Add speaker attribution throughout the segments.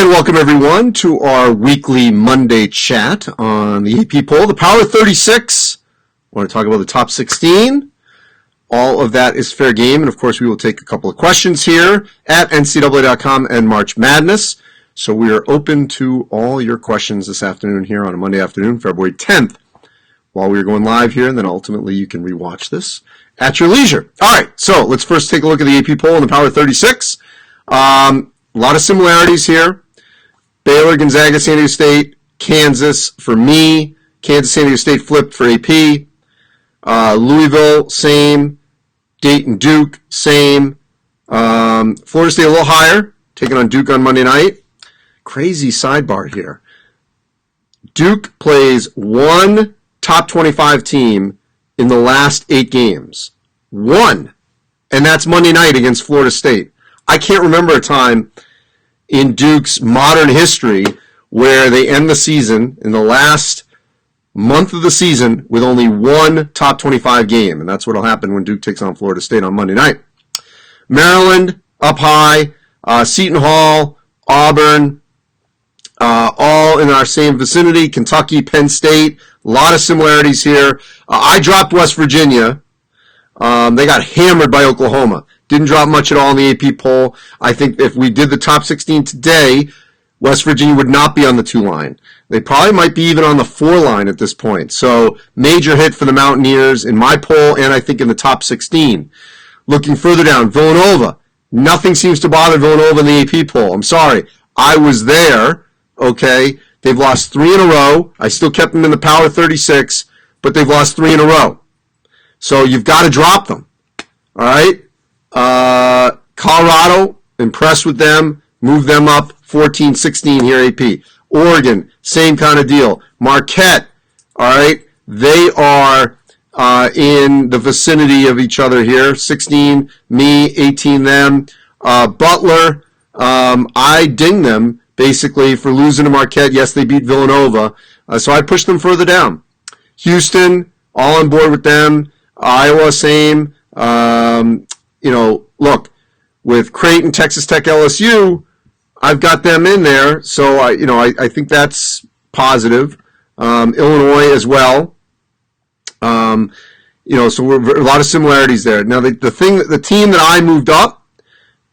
Speaker 1: welcome everyone to our weekly Monday chat on the AP poll. The Power 36, I want to talk about the top 16. All of that is fair game, and of course we will take a couple of questions here at NCAA.com and March Madness. So we are open to all your questions this afternoon here on a Monday afternoon, February 10th, while we are going live here, and then ultimately you can rewatch this at your leisure. All right, so let's first take a look at the AP poll in the Power 36. A lot of similarities here. Baylor, Gonzaga, San Diego State, Kansas for me. Kansas, San Diego State flipped for AP. Louisville, same. Dayton, Duke, same. Florida State a little higher, taking on Duke on Monday night. Crazy sidebar here. Duke plays one top 25 team in the last 8 games. One. And that's Monday night against Florida State. I can't remember a time in Duke's modern history where they end the season in the last month of the season with only one top 25 game, and that's what will happen when Duke takes on Florida State on Monday night. Maryland up high, Seton Hall, Auburn, all in our same vicinity. Kentucky, Penn State, a lot of similarities here. I dropped West Virginia. They got hammered by Oklahoma. Didn't drop much at all in the AP poll. I think if we did the top 16 today, West Virginia would not be on the 2 line. They probably might be even on the 4 line at this point. So major hit for the Mountaineers in my poll, and I think in the top 16. Looking further down, Villanova. Nothing seems to bother Villanova in the AP poll. I'm sorry. I was there, okay? They've lost 3 in a row. I still kept them in the Power 36, but they've lost 3 in a row. So you've got to drop them, all right? Colorado, impressed with them, move them up 14-16 here AP. Oregon, same kind of deal. Marquette, all right, they are in the vicinity of each other here. 16 me, 18 them. Butler, I ding them basically for losing to Marquette. Yes, they beat Villanova, so I pushed them further down. Houston, all on board with them. Iowa, same. Look, with Creighton, Texas Tech, LSU, I've got them in there, so I think that's positive. Illinois as well. So we're a lot of similarities there. Now the team that I moved up,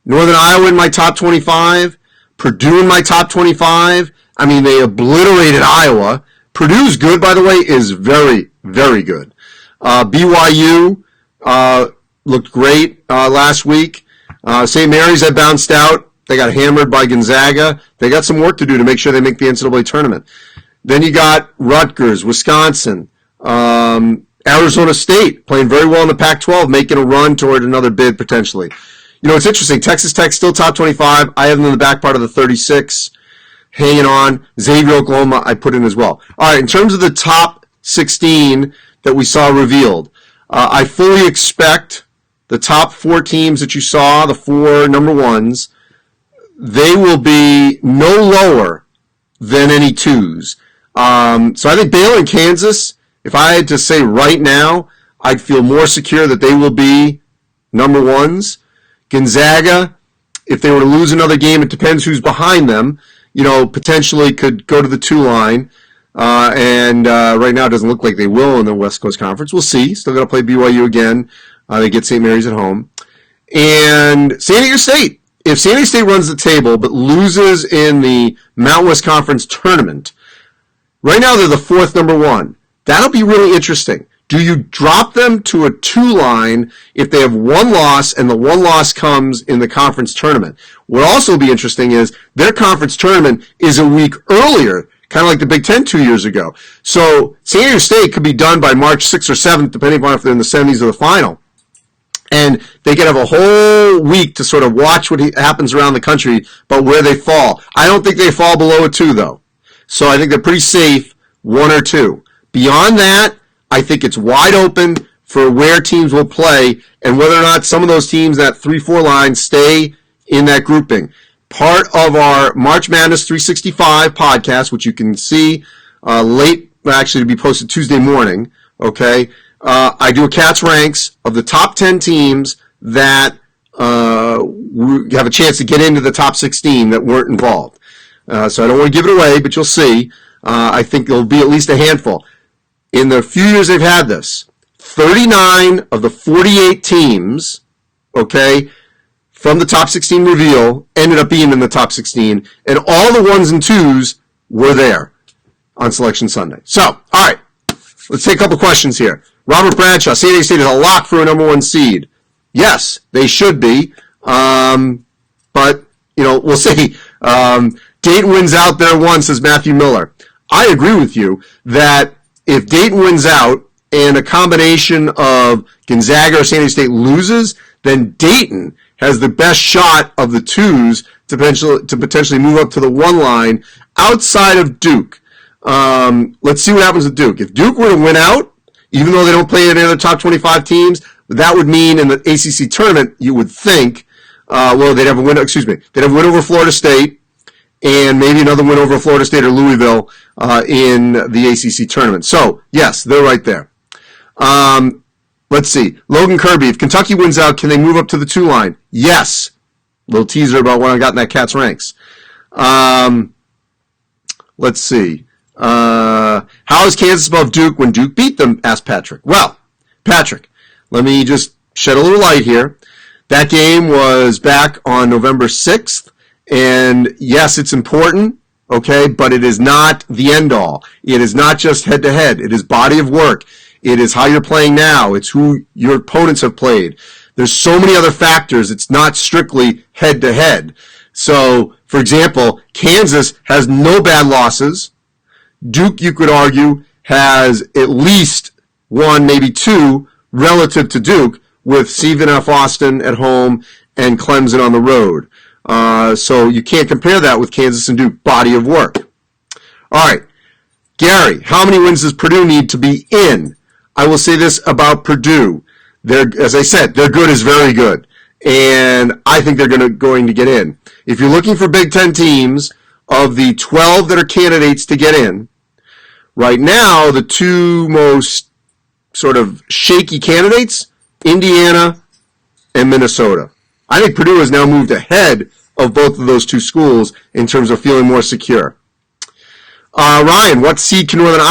Speaker 1: Northern Iowa in my top 25, Purdue in my top 25. I mean, they obliterated Iowa. Purdue's good, by the way, is very, very good. BYU looked great last week. St. Mary's had bounced out. They got hammered by Gonzaga. They got some work to do to make sure they make the NCAA tournament. Then you got Rutgers, Wisconsin, Arizona State playing very well in the Pac-12, making a run toward another bid potentially. It's interesting. Texas Tech still top 25. I have them in the back part of the 36, hanging on. Xavier, Oklahoma, I put in as well. All right, in terms of the top 16 that we saw revealed, I fully expect the top 4 teams that you saw, the 4 number ones, they will be no lower than any 2s. So I think Baylor and Kansas, if I had to say right now, I'd feel more secure that they will be number 1s. Gonzaga, if they were to lose another game, it depends who's behind them, potentially could go to the 2 line. And right now it doesn't look like they will in the West Coast Conference. We'll see. Still got to play BYU again. They get St. Mary's at home. And San Diego State. If San Diego State runs the table but loses in the Mountain West Conference tournament, right now they're the 4th number 1. That'll be really interesting. Do you drop them to a 2 line if they have 1 loss and the 1 loss comes in the conference tournament? What also be interesting is their conference tournament is a week earlier, kind of like the Big Ten 2 years ago. So San Diego State could be done by March 6th or 7th, depending upon if they're in the semis or the final. And they could have a whole week to sort of watch what happens around the country, but where they fall. I don't think they fall below a 2, though. So I think they're pretty safe, 1 or 2. Beyond that, I think it's wide open for where teams will play and whether or not some of those teams, that 3-4 line, stay in that grouping. Part of our March Madness 365 podcast, which you can see actually to be posted Tuesday morning, okay? I do a Katz ranks of the top 10 teams that have a chance to get into the top 16 that weren't involved. So I don't want to give it away, but you'll see. I think there'll be at least a handful. In the few years they've had this, 39 of the 48 teams, okay, from the top 16 reveal ended up being in the top 16, and all the 1s and 2s were there on Selection Sunday. So, all right, let's take a couple questions here. Robert Bradshaw, San Diego State is a lock for a number 1 seed. Yes, they should be, but, we'll see. Dayton wins out there one, says Matthew Miller. I agree with you that if Dayton wins out and a combination of Gonzaga or San Diego State loses, then Dayton has the best shot of the 2s to potentially move up to the 1 line outside of Duke. Let's see what happens with Duke. If Duke were to win out, even though they don't play any other top 25 teams, that would mean in the ACC tournament, you would think, they'd have a win over Florida State, and maybe another win over Florida State or Louisville in the ACC tournament. So, yes, they're right there. Let's see. Logan Kirby, if Kentucky wins out, can they move up to the 2 line? Yes. Little teaser about when I got in that Katz ranks. Let's see. How is Kansas above Duke when Duke beat them? Asked Patrick. Well, Patrick, let me just shed a little light here. That game was back on November 6th. And yes, it's important, okay, but it is not the end all. It is not just head to head. It is body of work. It is how you're playing now. It's who your opponents have played. There's so many other factors. It's not strictly head to head. So, for example, Kansas has no bad losses. Duke, you could argue, has at least 1, maybe 2 relative to Duke, with Stephen F. Austin at home and Clemson on the road. So you can't compare that with Kansas and Duke body of work. All right, Gary, how many wins does Purdue need to be in? I will say this about Purdue. As I said, their good is very good, and I think they're going to get in. If you're looking for Big Ten teams, of the 12 that are candidates to get in, right now the 2 most sort of shaky candidates, Indiana and Minnesota. I think Purdue has now moved ahead of both of those 2 schools in terms of feeling more secure. Ryan, what seed can Northern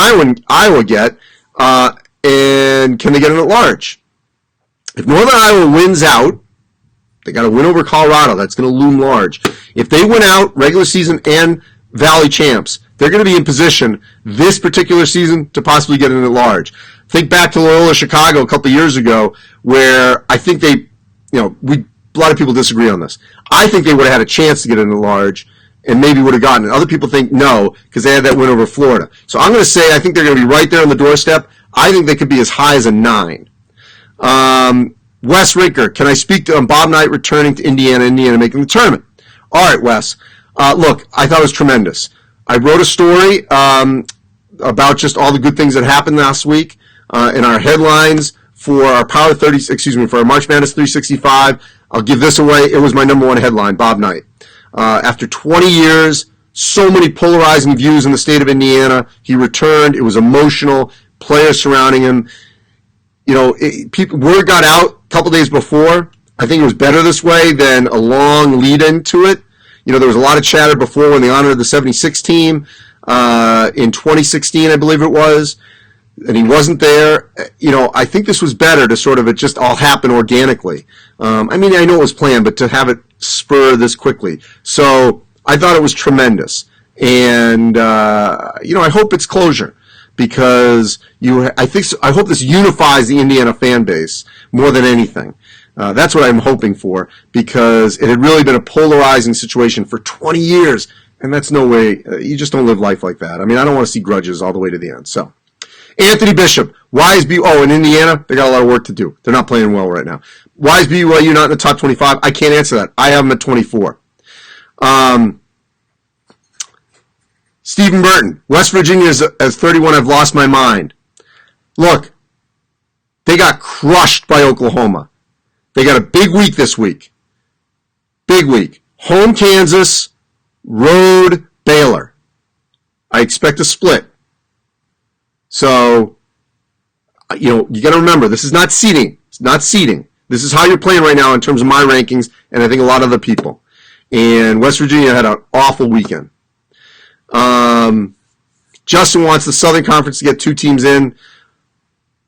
Speaker 1: Iowa get, and can they get in at large? If Northern Iowa wins out, they got to win over Colorado. That's going to loom large. If they win out regular season and Valley champs, they're going to be in position this particular season to possibly get in at large. Think back to Loyola Chicago a couple of years ago, where I think they, a lot of people disagree on this. I think they would have had a chance to get in at large and maybe would have gotten it. Other people think no, because they had that win over Florida. So I'm going to say I think they're going to be right there on the doorstep. I think they could be as high as a 9. Wes Rinker, can I speak to Bob Knight returning to Indiana making the tournament? All right, Wes. Look, I thought it was tremendous. I wrote a story about just all the good things that happened last week in our headlines for our for our March Madness 365. I'll give this away. It was my number 1 headline, Bob Knight. After 20 years, so many polarizing views in the state of Indiana, he returned. It was emotional. Players surrounding him. Word got out a couple days before. I think it was better this way than a long lead into it. There was a lot of chatter before when they honored the 76 team in 2016, I believe it was, and he wasn't there. I think this was better to sort of it just all happen organically. I know it was planned, but to have it spur this quickly. So I thought it was tremendous. And, I hope it's closure. Because I hope this unifies the Indiana fan base more than anything. That's what I'm hoping for, because it had really been a polarizing situation for 20 years, and that's no way. You just don't live life like that. I don't want to see grudges all the way to the end. So, Anthony Bishop, why is in Indiana? They got a lot of work to do. They're not playing well right now. Why is BYU not in the top 25? I can't answer that. I have them at 24. Stephen Burton, West Virginia as 31, I've lost my mind. Look, they got crushed by Oklahoma. They got a big week this week. Big week. Home Kansas, road Baylor. I expect a split. So, you got to remember, this is not seeding. It's not seeding. This is how you're playing right now in terms of my rankings, and I think a lot of other people. And West Virginia had an awful weekend. Justin wants the Southern Conference to get 2 teams in.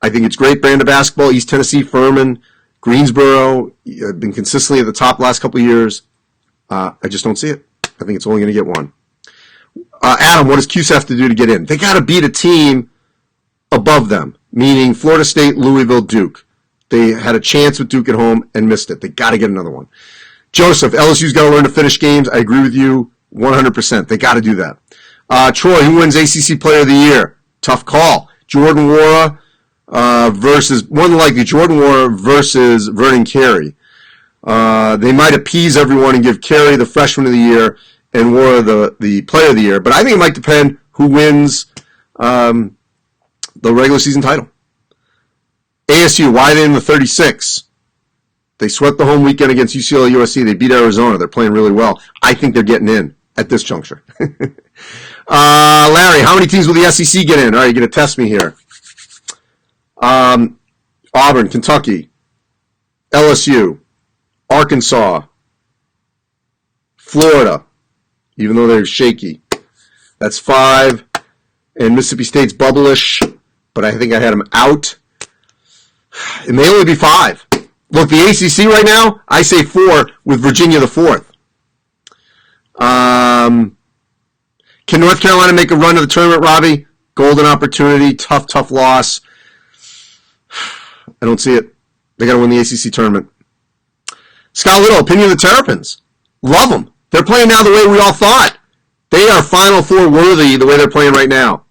Speaker 1: I think it's great brand of basketball. East Tennessee, Furman, Greensboro have been consistently at the top the last couple of years. I just don't see it. I think it's only going to get 1. Adam, what does CUSA have to do to get in? They got to beat a team above them, meaning Florida State, Louisville, Duke. They had a chance with Duke at home and missed it. They got to get another one. Joseph, LSU's got to learn to finish games. I agree with you 100%. They got to do that. Troy, who wins ACC Player of the Year? Tough call. Jordan Wara versus, more than likely, Jordan Wara versus Vernon Carey. They might appease everyone and give Carey the Freshman of the Year and Wara the Player of the Year. But I think it might depend who wins the regular season title. ASU, why are they in the 36? They swept the home weekend against UCLA USC. They beat Arizona. They're playing really well. I think they're getting in at this juncture. Larry, how many teams will the SEC get in? All right, you're going to test me here. Auburn, Kentucky, LSU, Arkansas, Florida, even though they're shaky. That's 5. And Mississippi State's bubblish, but I think I had them out. It may only be 5. Look, the ACC right now, I say 4 with Virginia the 4th. Can North Carolina make a run to the tournament, Robbie? Golden opportunity, tough loss. I don't see it. They got to win the ACC tournament. Scott Little, opinion of the Terrapins. Love them. They're playing now the way we all thought. They are Final Four worthy the way they're playing right now.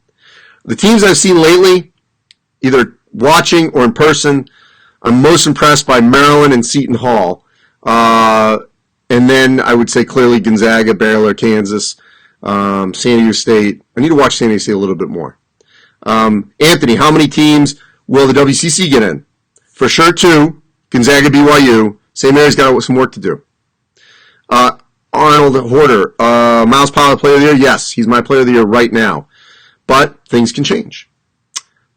Speaker 1: The teams I've seen lately, either watching or in person, I'm most impressed by Maryland and Seton Hall. And then I would say clearly Gonzaga, Baylor, Kansas, San Diego State. I need to watch San Diego State a little bit more. Anthony, how many teams will the WCC get in? For sure 2. Gonzaga, BYU. St. Mary's got some work to do. Arnold Horter, Miles Powell, Player of the Year? Yes, he's my Player of the Year right now. But things can change.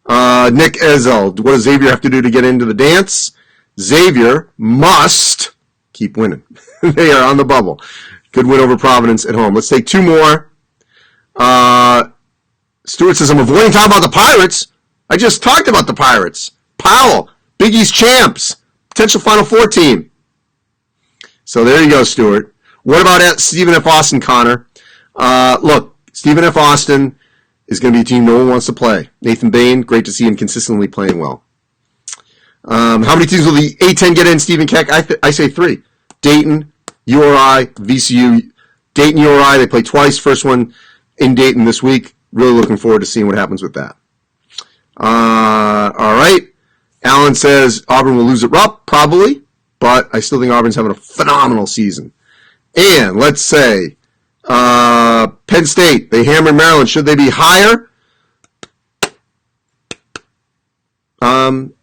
Speaker 1: Nick Ezel, what does Xavier have to do to get into the dance? Xavier must keep winning. They are on the bubble. Good win over Providence at home. Let's take 2 more. Stuart says, I'm avoiding talking about the Pirates. I just talked about the Pirates. Powell, Big East champs, potential Final Four team. So there you go, Stuart. What about Stephen F. Austin, Connor? Look, Stephen F. Austin is going to be a team no one wants to play. Nathan Bain, great to see him consistently playing well. How many teams will the A-10 get in, Stephen Keck? I say 3. Dayton, URI, VCU. Dayton, URI, they play twice. First one in Dayton this week. Really looking forward to seeing what happens with that. All right. Alan says Auburn will lose it up, probably, but I still think Auburn's having a phenomenal season. And let's say Penn State, they hammered Maryland. Should they be higher?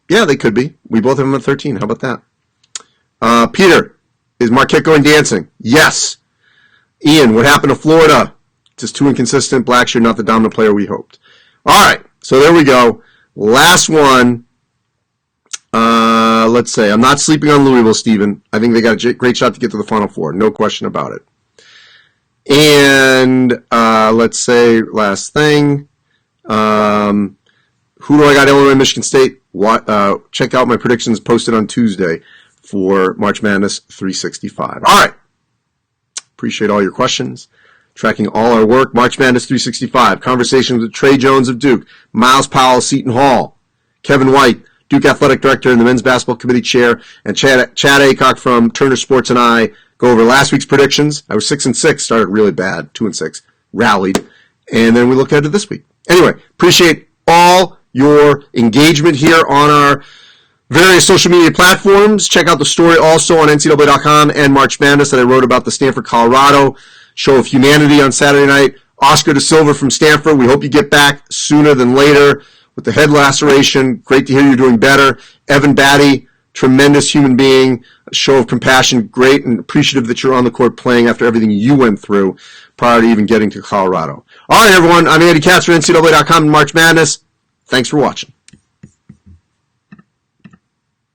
Speaker 1: Yeah, they could be. We both have them at 13. How about that? Peter, is Marquette going dancing? Yes. Ian, what happened to Florida? Just too inconsistent. Blackshear, not the dominant player we hoped. All right, so there we go. Last one. Let's say, I'm not sleeping on Louisville, Stephen. I think they got a great shot to get to the Final Four. No question about it. And let's say, last thing. Who do I got? Illinois, Michigan State. Check out my predictions posted on Tuesday for March Madness 365. All right. Appreciate all your questions. Tracking all our work. March Madness 365. Conversations with Trey Jones of Duke. Miles Powell, Seton Hall. Kevin White, Duke Athletic Director and the Men's Basketball Committee Chair. And Chad Aycock from Turner Sports and I go over last week's predictions. I was 6-6. Started really bad. 2-6. Rallied. And then we look ahead to this week. Anyway, appreciate all your engagement here on our various social media platforms. Check out the story also on NCAA.com and March Madness that I wrote about the Stanford, Colorado Show of Humanity on Saturday night. Oscar De Silva from Stanford. We hope you get back sooner than later with the head laceration. Great to hear you're doing better. Evan Batty, tremendous human being. A show of compassion. Great and appreciative that you're on the court playing after everything you went through prior to even getting to Colorado. All right, everyone. I'm Andy Katz for NCAA.com and March Madness. Thanks for watching.